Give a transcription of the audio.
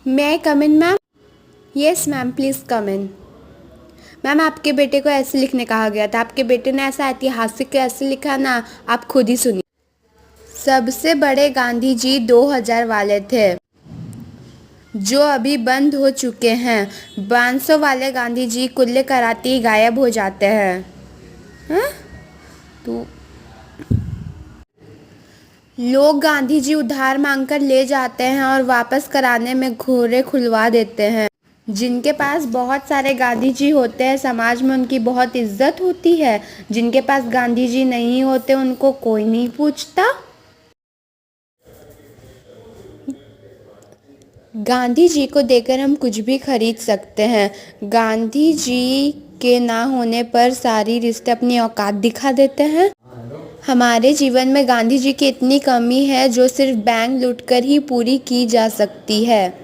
May I come in ma'am? Yes ma'am, please come in. Ma'am, आपके बेटे को ऐसे लिखने कहा गया था। आपके बेटे ने ऐसा ऐतिहासिक ऐसे लिखा ना, आप खुद ही सुनिए। सबसे बड़े गांधी जी 2000 वाले थे, जो अभी बंद हो चुके हैं। 500 वाले गांधी जी कुल्ले कराते ही गायब हो जाते हैं। हाँ? तो लोग गांधी जी उधार मांगकर ले जाते हैं और वापस कराने में घोरे खुलवा देते हैं। जिनके पास बहुत सारे गांधी जी होते हैं, समाज में उनकी बहुत इज्जत होती है। जिनके पास गांधी जी नहीं होते, उनको कोई नहीं पूछता। गांधी जी को देकर हम कुछ भी खरीद सकते हैं। गांधी जी के ना होने पर सारी रिश्ते अपनी औकात दिखा देते हैं। हमारे जीवन में गांधी जी की इतनी कमी है जो सिर्फ बैंक लूटकर ही पूरी की जा सकती है।